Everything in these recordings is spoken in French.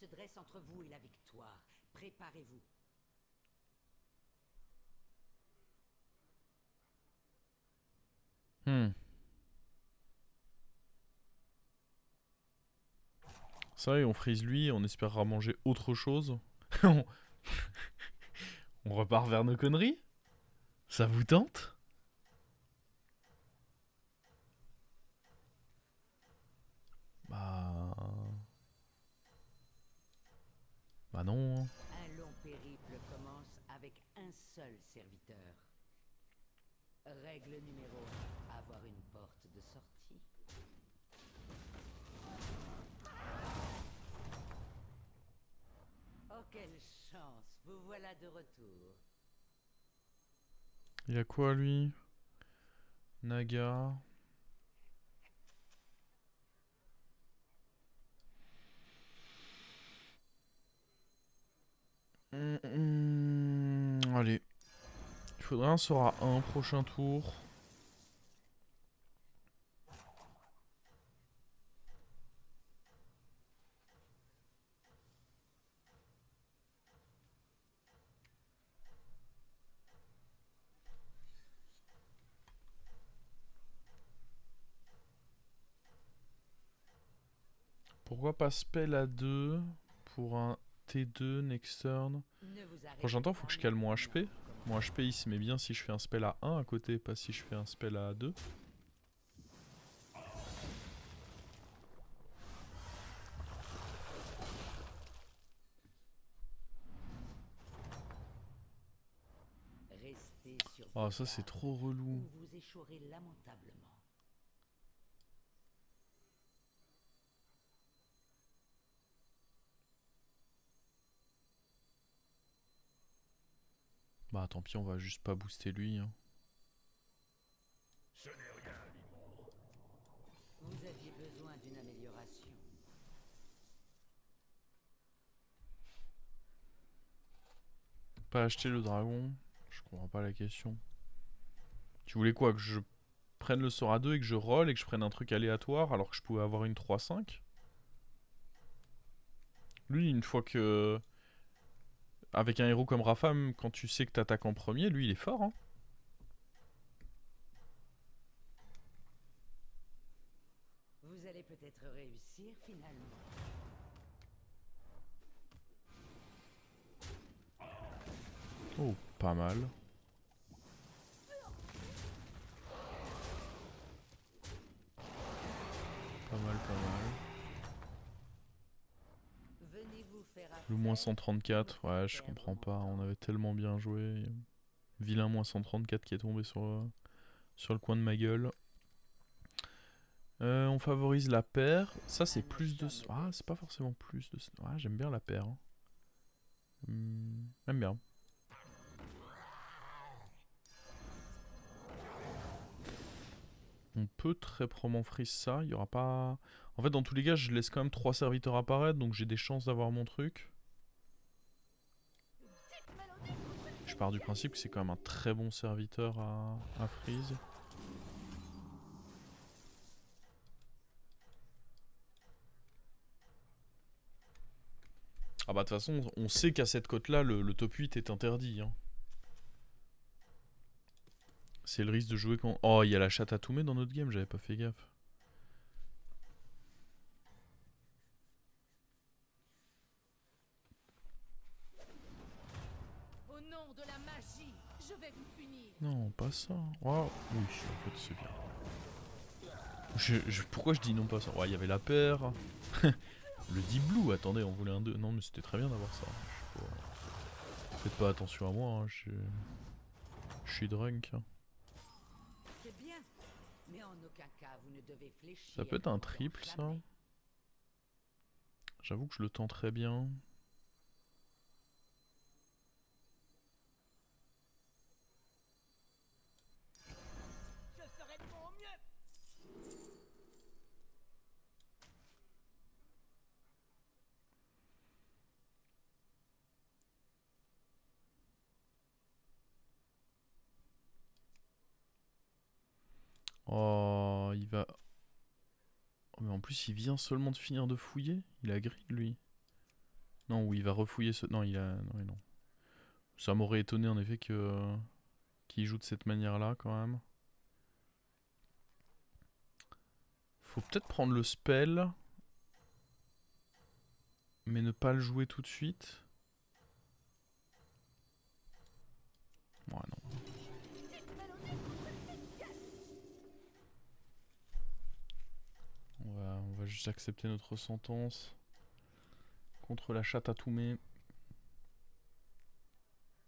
se dresse entre vous et la victoire. Préparez-vous. Ça, et on frise lui, on espérera manger autre chose. on on repart vers nos conneries. Ça vous tente? Bah... Bah non. Un long périple commence avec un seul serviteur. Règle numéro 1, avoir une porte de sortie. Oh, quelle chance, vous voilà de retour. Il y a quoi lui? Naga. Allez. Il faudrait un sort à 1 prochain tour. Pourquoi pas spell à 2 pour un T2 next turn? Ne vous Prochain arrêtez temps, faut pas, que je mes cale mon compagnons, HP. pour Mon commencer. HP il se met bien si je fais un spell à 1 à côté, pas si je fais un spell à 2. Restez sur Oh, vos ça c'est gardes, trop relou. ou vous échouerez lamentablement. Bah tant pis, on va juste pas booster lui. Hein. Vous aviez besoin d'une amélioration. Pas acheter le dragon. Je comprends pas la question. Tu voulais quoi? Que je prenne le sort à 2 et que je roll et que je prenne un truc aléatoire alors que je pouvais avoir une 3-5? Lui, une fois que... Avec un héros comme Rafam, quand tu sais que t'attaques en premier, lui il est fort. Hein. Vous allez peut-être réussir finalement. Oh, pas mal. Pas mal, pas mal. Venez vous faire Le moins affaire ou me 134, faire ouais, je perdre comprends mon pas. On temps. avait tellement bien joué. Vilain moins 134 qui est tombé sur le coin de ma gueule. On favorise la paire. Ça, c'est Un ne plus de... jamais Ah, c'est pas vexé. forcément plus de... Ah, j'aime bien la paire. Hein. J'aime bien. On peut très probablement freeze ça. Il y aura pas... En fait, dans tous les cas, je laisse quand même 3 serviteurs apparaître, donc j'ai des chances d'avoir mon truc. Je pars du principe que c'est quand même un très bon serviteur à freeze. Ah bah de toute façon, on sait qu'à cette cote-là, le top 8 est interdit. Hein. C'est le risque de jouer quand... Oh, il y a la chatte à Toumé dans notre game, j'avais pas fait gaffe. Au nom de la magie, je vais vous punir. Non, pas ça. Oh, oui, en fait, c'est bien. Pourquoi je dis non pas ça? Ouais, il y avait la paire. Le deep blue, attendez, on voulait un 2. Non, mais c'était très bien d'avoir ça. Faites pas attention à moi, hein, je suis drunk. Hein. C'est bien, mais en aucun cas vous ne devez Ça fléchir. peut être un Pendant triple, ça. jamais. J'avoue que je le tends très bien. Je ferai de mon mieux. Oh, il va... Oh, mais en plus, il vient seulement de finir de fouiller. Il a grid, lui. Non, oui, il va refouiller ce... Non, il a... Non, non. Ça m'aurait étonné en effet que qu'il joue de cette manière-là quand même. Faut peut-être prendre le spell. Mais ne pas le jouer tout de suite. Ouais, non. On va juste accepter notre sentence. Contre la chatte à Toumé.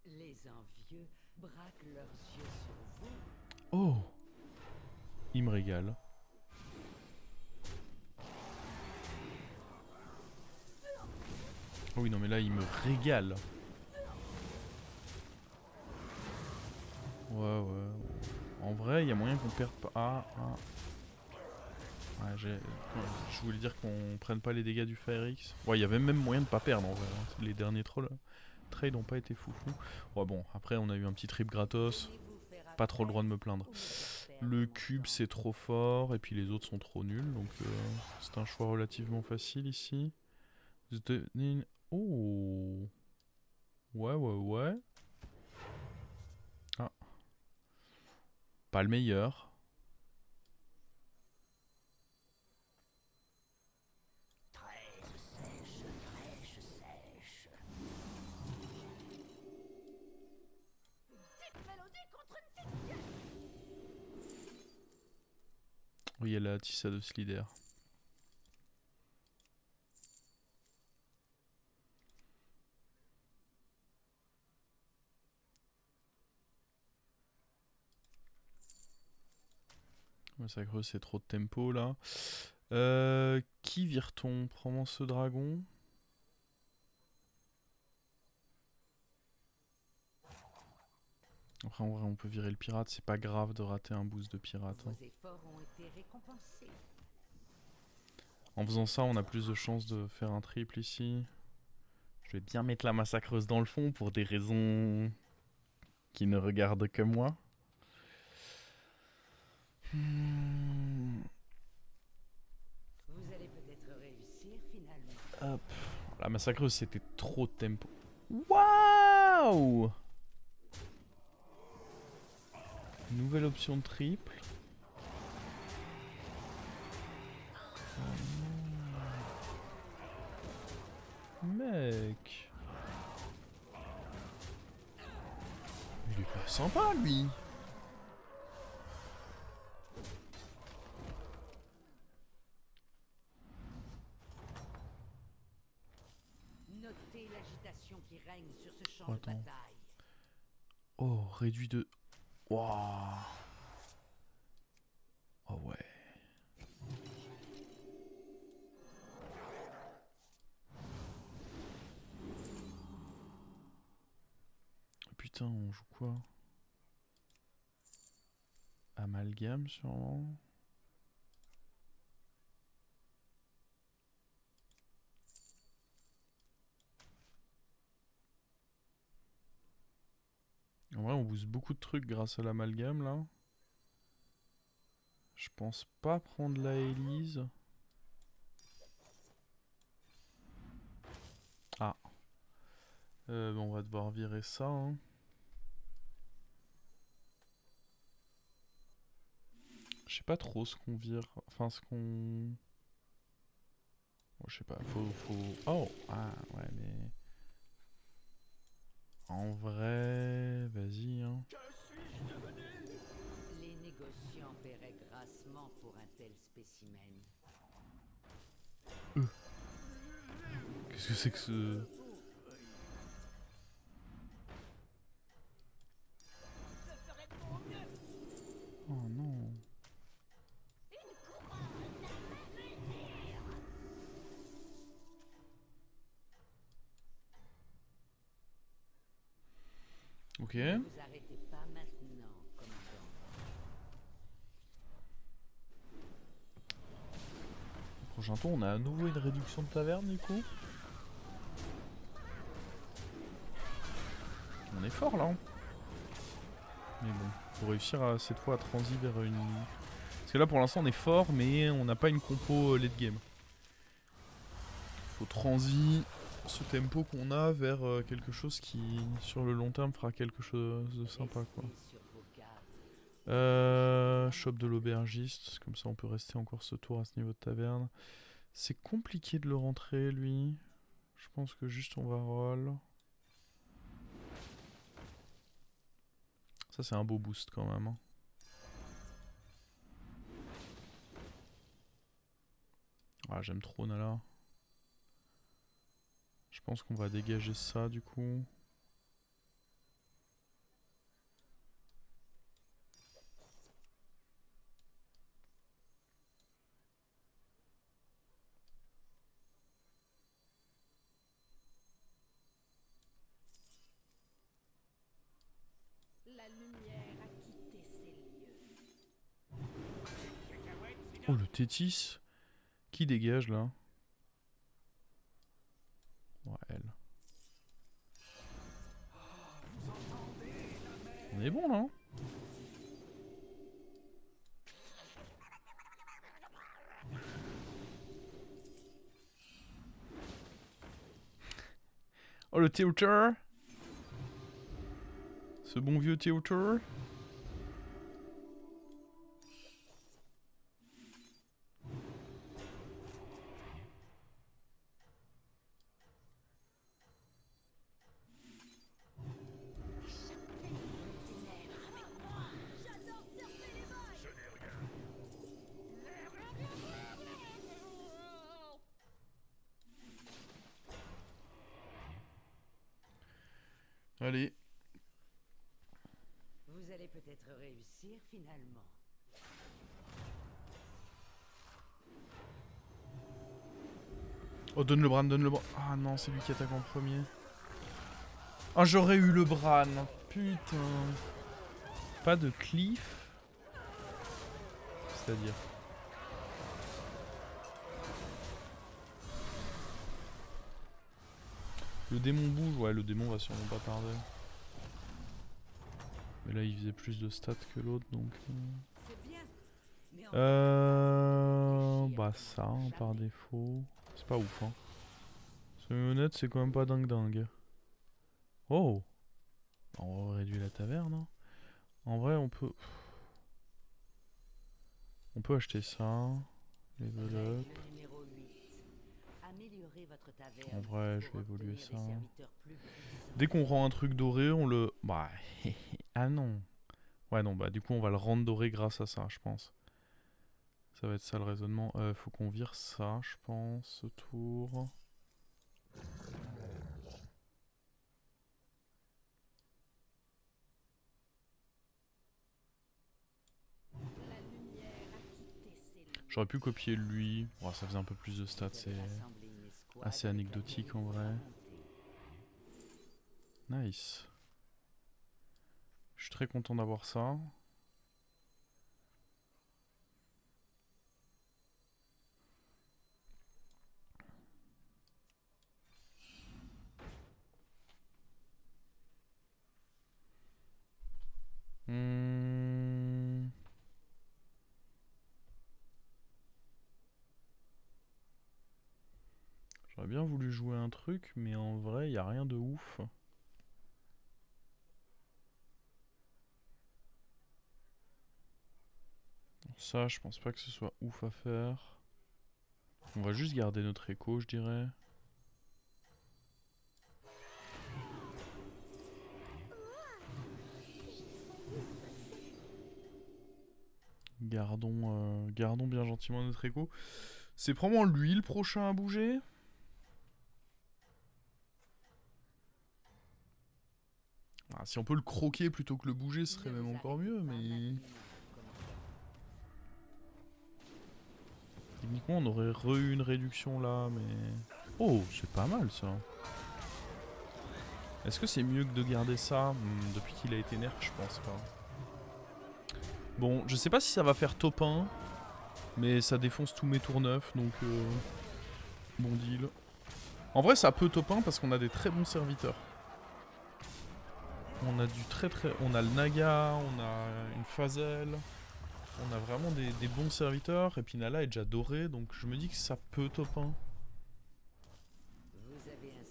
Les envieux braquent leurs yeux sur vous. Oh! Il me régale. Oh oui, non, mais là, il me régale. Ouais. En vrai, il y a moyen qu'on perde pas. Ouais, je voulais dire qu'on prenne pas les dégâts du Fire X. Ouais, il y avait même moyen de pas perdre en vrai. Les derniers trolls trades n'ont pas été foufou. Ouais, bon, après, on a eu un petit trip gratos. Pas trop le droit de me plaindre. Le cube, c'est trop fort. Et puis les autres sont trop nuls. Donc, c'est un choix relativement facile ici. Oh! Ouais. Ah. Pas le meilleur. Oui, il y a la Tissa de Slider. Massacreuse, c'est trop de tempo là. Qui vire-t-on? Prends-moi ce dragon. Après, en vrai, on peut virer le pirate. C'est pas grave de rater un boost de pirate. Hein. Vos efforts ont été récompensés. En faisant ça, on a plus de chances de faire un triple ici. Je vais bien mettre la massacreuse dans le fond pour des raisons qui ne regardent que moi. Vous allez peut-être réussir finalement. Hop. La massacreuse, c'était trop de tempo. Waouh! Nouvelle option de triple. Mec. Il est pas sympa lui. Notez l'agitation qui règne sur ce champ de bataille. Oh, réduit de... Waouh. Oh ouais. Putain, on joue quoi? Amalgame sûrement. En vrai, on booste beaucoup de trucs grâce à l'amalgame là. Je pense pas prendre la Élise. Ah. On va devoir virer ça. Hein. Je sais pas trop ce qu'on vire. Enfin, ce qu'on... Bon, je sais pas. Faut... Oh! Ah, ouais, mais... En vrai... Vas-y, hein. Les négociants paieraient grassement pour un tel spécimen. Qu'est-ce que c'est que ce... Oh non. Ok. Ne vous arrêtez pas maintenant, commandant. Prochain tour, on a à nouveau une réduction de taverne du coup. On est fort là. Hein. Mais bon, faut réussir à, cette fois à transi vers une... Parce que là pour l'instant on est fort mais on n'a pas une compo late game. Faut transi ce tempo qu'on a vers quelque chose qui, sur le long terme, fera quelque chose de sympa, quoi. Shop de l'aubergiste, comme ça on peut rester encore ce tour à ce niveau de taverne. C'est compliqué de le rentrer, lui. Je pense que juste on va roll. Ça c'est un beau boost quand même. Hein. Ah, j'aime trop Nala. Je pense qu'on va dégager ça du coup. La lumière a quitté ces lieux. Oh le Tétis. Qui dégage là? Ouais, elle. On est bon là. Hein. Oh le Théoter. Ce bon vieux Théoter. Allez. Vous allez peut-être réussir finalement. Oh, donne le Bran, donne le Bran. Ah non, c'est lui qui attaque en premier. Ah, j'aurais eu le Bran. Putain. Pas de cliff. C'est-à-dire. Le démon bouge, ouais, le démon va sûrement pas tarder. Mais là, il faisait plus de stats que l'autre, donc... Bah ça, hein, par défaut. C'est pas ouf, hein. Soyons honnêtes, c'est quand même pas dingue. Oh! On va réduire la taverne, hein. En vrai, on peut... On peut acheter ça. Level up. En vrai, je vais évoluer ça. Dès qu'on rend un truc doré, on le... Bah... ah non. Ouais, non, bah du coup, on va le rendre doré grâce à ça, je pense. Ça va être ça le raisonnement. Faut qu'on vire ça, je pense, ce tour. J'aurais pu copier lui. Oh, ça faisait un peu plus de stats, c'est assez anecdotique en vrai. Nice. Je suis très content d'avoir ça. J'aurais bien voulu jouer un truc, mais en vrai, il n'y a rien de ouf. Ça, je pense pas que ce soit ouf à faire. On va juste garder notre écho, je dirais. Gardons bien gentiment notre écho. C'est probablement lui le prochain à bouger. Ah, si on peut le croquer plutôt que le bouger, ce serait même encore mieux, mais... Techniquement, on aurait eu une réduction là, mais... Oh, c'est pas mal ça. Est-ce que c'est mieux que de garder ça depuis qu'il a été nerf? Je pense pas. Bon, je sais pas si ça va faire top 1, mais ça défonce tous mes tours neufs, donc bon deal. En vrai, ça peut top 1 parce qu'on a des très bons serviteurs. On a du on a le Naga, on a une Phasel. On a vraiment des bons serviteurs. Et puis Nala est déjà doré, donc je me dis que ça peut top 1. Vous avez un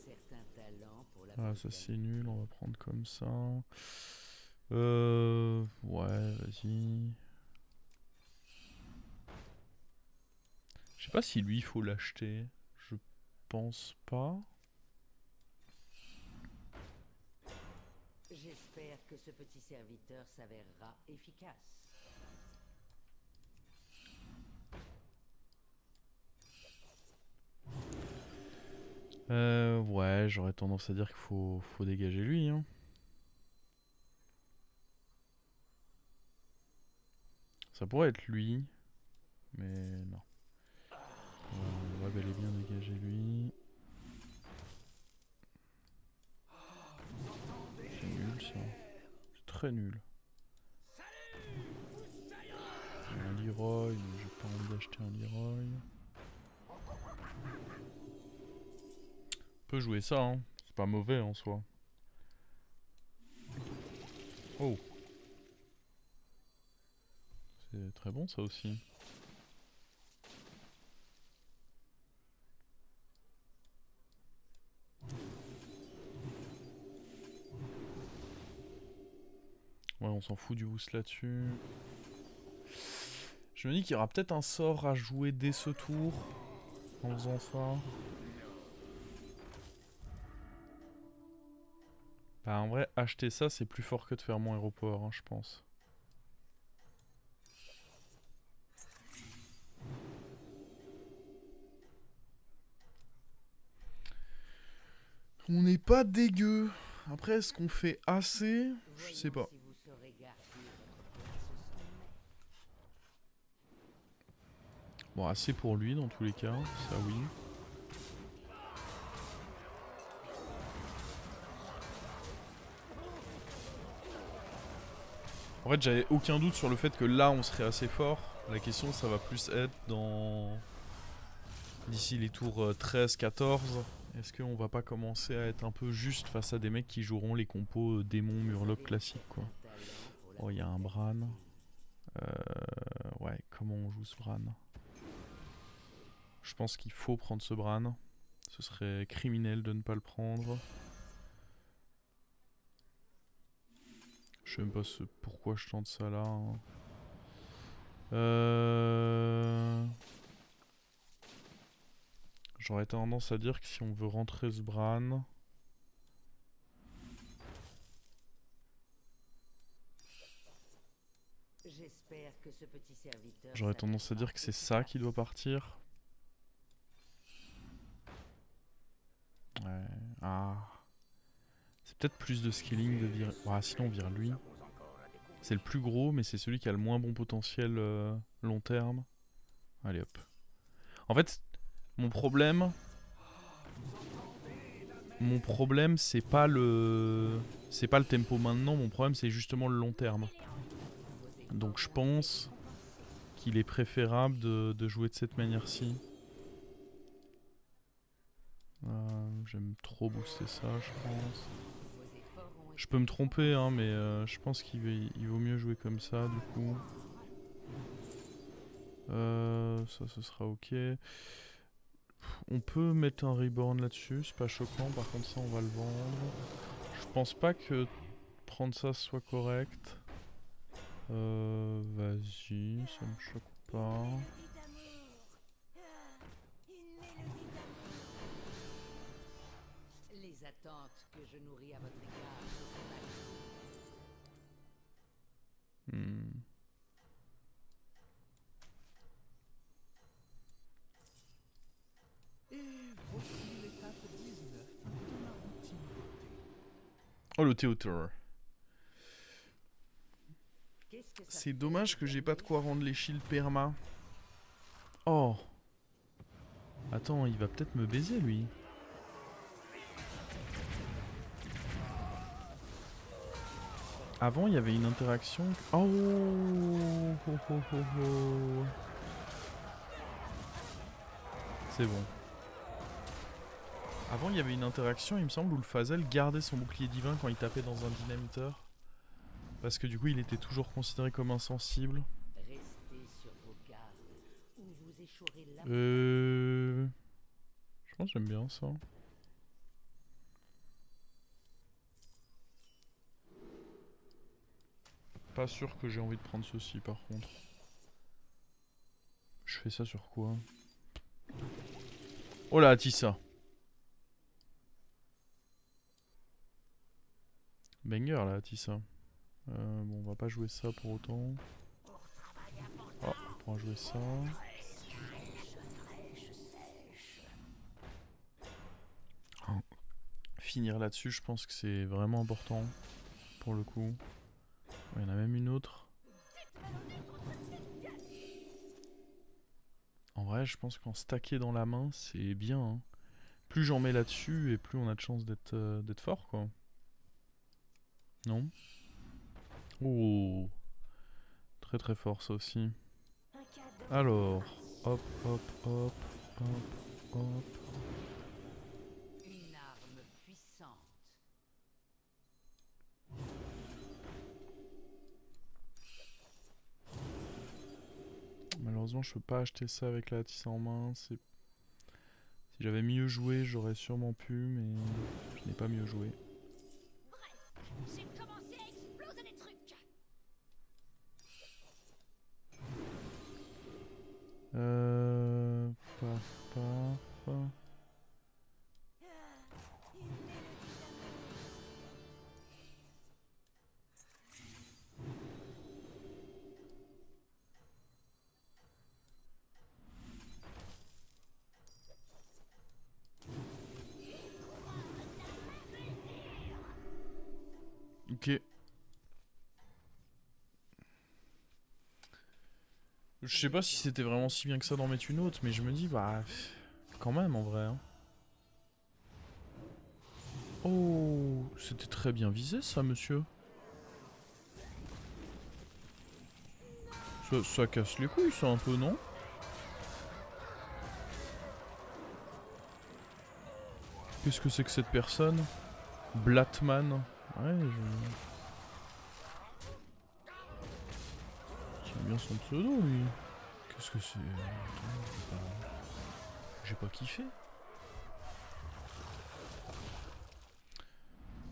Ah, ça c'est nul, on va prendre comme ça. Ouais, vas-y. Je sais pas si lui il faut l'acheter. Je pense pas. J'espère que ce petit serviteur s'avérera efficace. Ouais, j'aurais tendance à dire qu'il faut dégager lui, hein. Ça pourrait être lui, mais non. On va bel et bien dégager lui. C'est nul ça. C'est très nul. Un Leroy, mais j'ai pas envie d'acheter un Leroy. On peut jouer ça, hein. C'est pas mauvais en soi. Oh. C'est très bon ça aussi. Ouais, on s'en fout du boost là-dessus. Je me dis qu'il y aura peut-être un sort à jouer dès ce tour. En faisant ça. Bah en vrai, acheter ça, c'est plus fort que de faire mon aéroport, hein, je pense. On n'est pas dégueu. Après, est-ce qu'on fait assez? Je sais pas. Si vous saurez garder votre place au sommet. Bon, assez pour lui dans tous les cas, ça oui. En fait, j'avais aucun doute sur le fait que là, on serait assez fort. La question, ça va plus être dans... D'ici les tours 13-14. Est-ce qu'on va pas commencer à être un peu juste face à des mecs qui joueront les compos démon murloc classiques, quoi. Oh, il y a un Bran. Ouais, comment on joue ce Bran? Je pense qu'il faut prendre ce Bran. Ce serait criminel de ne pas le prendre. Je sais même pas pourquoi je tente ça là. Hein. J'aurais tendance à dire que si on veut rentrer ce Bran... J'aurais tendance à dire que c'est ça qui doit partir. Ouais. Ah. C'est peut-être plus de skilling de virer... Ah, sinon on vire lui. C'est le plus gros, mais c'est celui qui a le moins bon potentiel long terme. Allez hop. En fait, mon problème... c'est pas le... C'est pas le tempo maintenant, mon problème c'est justement le long terme. Donc je pense qu'il est préférable de jouer de cette manière-ci. J'aime trop booster ça, je pense. Je peux me tromper, hein, mais je pense qu'il vaut mieux jouer comme ça, du coup. Ça, ce sera ok. On peut mettre un reborn là-dessus, c'est pas choquant. Par contre, ça, on va le vendre. Je pense pas que prendre ça soit correct. Vas-y, ça me choque pas. Les attentes que je nourris à votre égard sont Et voici l'étape 19 de la routine beauté. Oh, le Théotor. C'est dommage que j'ai pas de quoi rendre les shields perma. Oh. Attends, il va peut-être me baiser, lui. Avant, il y avait une interaction... Oh, oh, oh, oh, oh. C'est bon. Avant, il y avait une interaction, il me semble, où le Fazel gardait son bouclier divin quand il tapait dans un dynamiteur. Parce que du coup, il était toujours considéré comme insensible. Je pense que j'aime bien ça. Pas sûr que j'ai envie de prendre ceci par contre. Je fais ça sur quoi? Oh là, Tissa. Banger là, Tissa. Bon, on va pas jouer ça pour autant. Oh, on pourra jouer ça. Finir là-dessus, je pense que c'est vraiment important. Pour le coup. Il y en a même une autre. En vrai, je pense qu'en stacker dans la main, c'est bien. Hein. Plus j'en mets là-dessus, et plus on a de chance d'être fort, quoi. Non? Oh, très très fort ça aussi. Alors, hop, hop, hop, hop, hop. Une arme puissante. Malheureusement, je peux pas acheter ça avec la tisse en main. Si j'avais mieux joué, j'aurais sûrement pu, mais je n'ai pas mieux joué. J'ai commencé à exploser des trucs. Paf, paf. Ok. Je sais pas si c'était vraiment si bien que ça d'en mettre une autre, mais je me dis, bah, quand même en vrai. Hein. Oh, c'était très bien visé ça, monsieur. Ça casse les couilles, ça un peu, non? Qu'est-ce que c'est que cette personne? Blatman. Ouais, J'aime bien son pseudo, lui. Qu'est-ce que c'est? Attends, j'ai pas kiffé.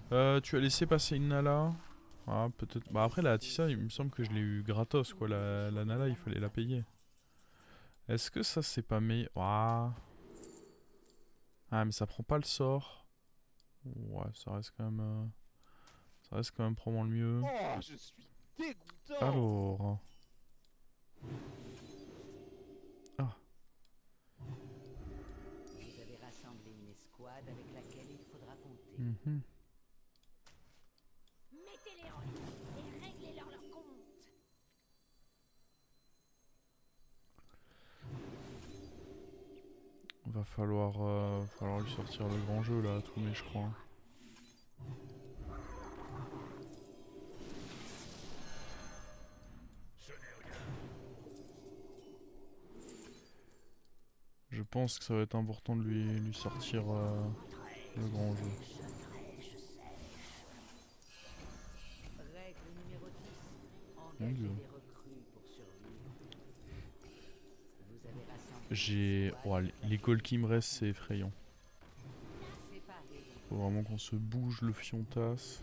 Tu as laissé passer une Nala? Ah, peut-être. Bah, après, la Tissa, il me semble que je l'ai eu gratos, quoi. La Nala, il fallait la payer. Est-ce que ça, c'est pas meilleur? Ah. Ah, mais ça prend pas le sort. Ouais, ça reste quand même. Ça reste quand même probablement le mieux. Oh, je suis dégoûtant. Alors. Ah. Vous avez rassemblé une escouade avec laquelle il faudra compter. Mhm. Mettez-les en ligne et réglez-leur leur compte. Va falloir lui sortir le grand jeu là, tout mais je crois. Je pense que ça va être important de lui sortir le grand jeu. Règle numéro 10. Mon Engagez Dieu. des recrues pour survivre. Vous avez rassemblé J'ai... Oh, les goals qui me restent, c'est effrayant. séparés. Faut vraiment qu'on se bouge le fiontasse.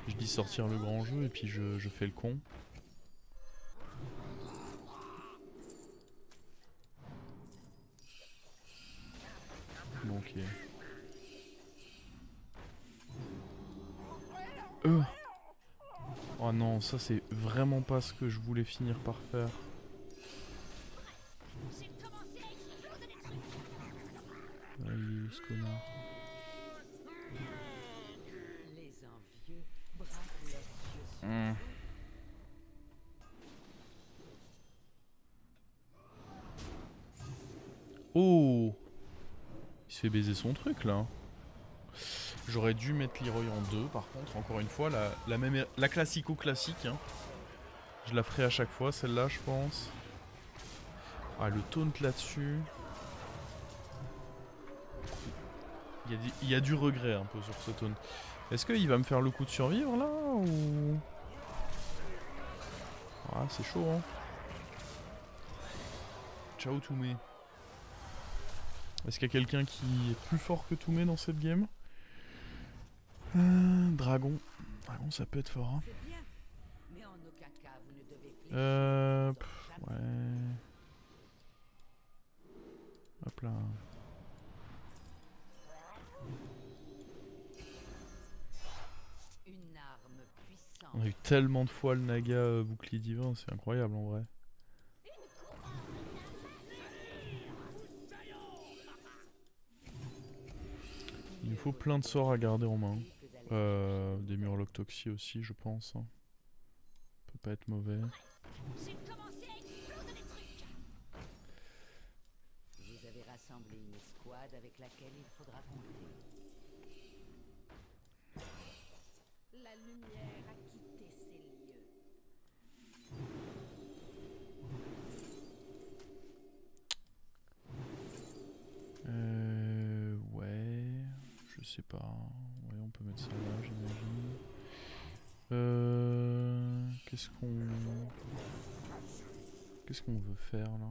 Je dis sortir le grand jeu et puis je fais le con. Bon, ok. Oh non, ça c'est vraiment pas ce que je voulais finir par faire. J'ai commencé à exploser des trucs. Ah, il est où ce connard? Les envieux braquent leurs yeux. Oh! Il se fait baiser son truc là. J'aurais dû mettre Leroy en 2 par contre, encore une fois, la classico-classique. Hein. Je la ferai à chaque fois, celle-là je pense. Ah, le taunt là-dessus. Il y a du regret un peu sur ce taunt. Est-ce qu'il va me faire le coup de survivre là ou... Ah, c'est chaud hein. Ciao Toumé. Est-ce qu'il y a quelqu'un qui est plus fort que Toumé dans cette game? Dragon. Ah bon, ça peut être fort, hein. C'est bien. Mais en aucun cas, vous ne devez fléchir. Ouais. Hop là. Une arme puissante. On a eu tellement de fois le Naga bouclier divin, c'est incroyable en vrai. Il nous faut plein de sorts à garder en main. Des Murlocs Toxie aussi, je pense. Peut pas être mauvais. J'ai commencé à exploser des trucs. Vous avez rassemblé une escouade avec laquelle il faudra compter. La lumière a quitté ces lieux. Ouais, je sais pas. Ouais, on peut mettre ça là, j'imagine. Qu'est-ce qu'on veut faire là?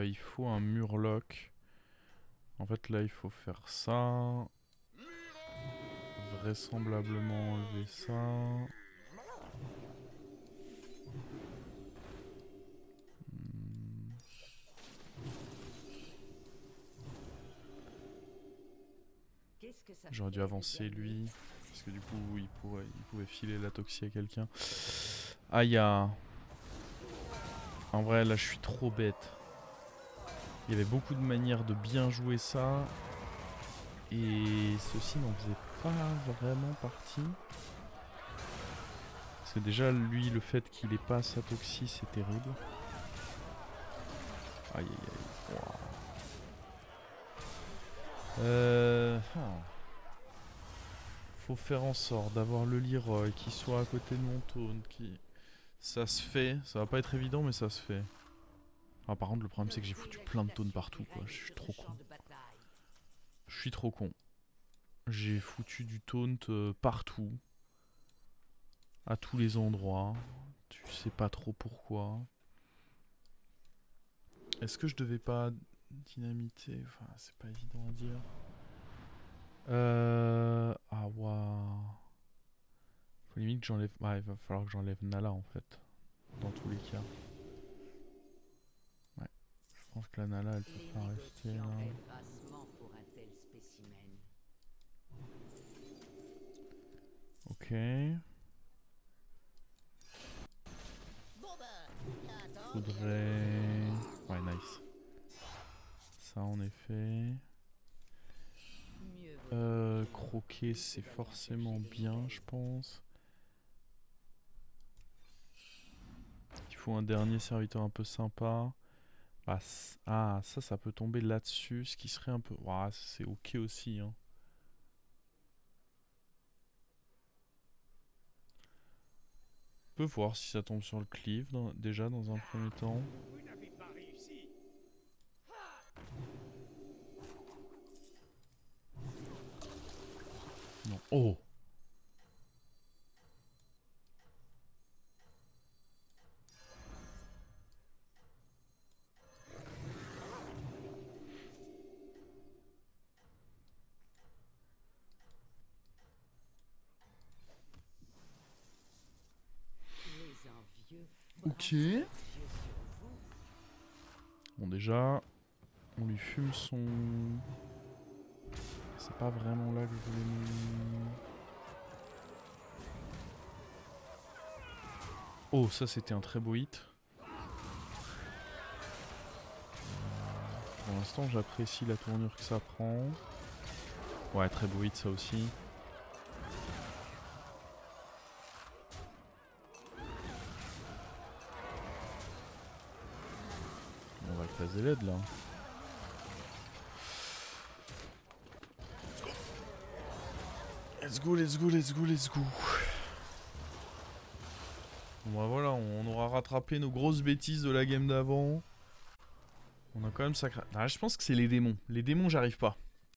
Il faut un Murloc. En fait là il faut faire ça. Vraisemblablement enlever ça. Qu'est-ce que ça J'aurais dû fait de avancer gagner? lui. Parce que du coup il pouvait filer la toxie à quelqu'un. Aïe ah. En vrai là je suis trop bête. Il y avait beaucoup de manières de bien jouer ça. Et ceci n'en faisait pas vraiment partie. Parce que déjà lui le fait qu'il ait pas sa toxie c'est terrible. Aïe aïe aïe. Wow. Faut faire en sorte d'avoir le Leroy qui soit à côté de mon taunt. Ça se fait. Ça va pas être évident mais ça se fait. Ah, par contre le problème c'est que j'ai foutu plein de taunts partout quoi. Je suis trop con. Je suis trop con. J'ai foutu du taunt partout. À tous les endroits. Tu sais pas trop pourquoi. Est-ce que je devais pas dynamiter? Enfin, c'est pas évident à dire. Ah, waouh. Faut limite que j'enlève. Ouais, il va falloir que j'enlève Nala en fait. Dans tous les cas. Ouais. Je pense que la Nala elle peut pas rester là. Ok. Faudrait... Ouais, nice. Ça en effet. Croquer c'est forcément bien je pense. Il faut un dernier serviteur un peu sympa. Ah, ça peut tomber là-dessus, ce qui serait un peu... Ouah, c'est ok aussi hein. On peut voir si ça tombe sur le cleave déjà dans un premier temps. Non. Oh! Ok. Bon déjà, on lui fume son... C'est pas vraiment là que je voulais me... Oh, ça c'était un très beau hit. Pour l'instant j'apprécie la tournure que ça prend. Ouais, très beau hit ça aussi. On va écraser l'aide là. Let's go, let's go, let's go, let's go. Bon bah voilà, on aura rattrapé nos grosses bêtises de la game d'avant. On a quand même sacré... Ah, je pense que c'est les démons. Les démons, j'arrive pas.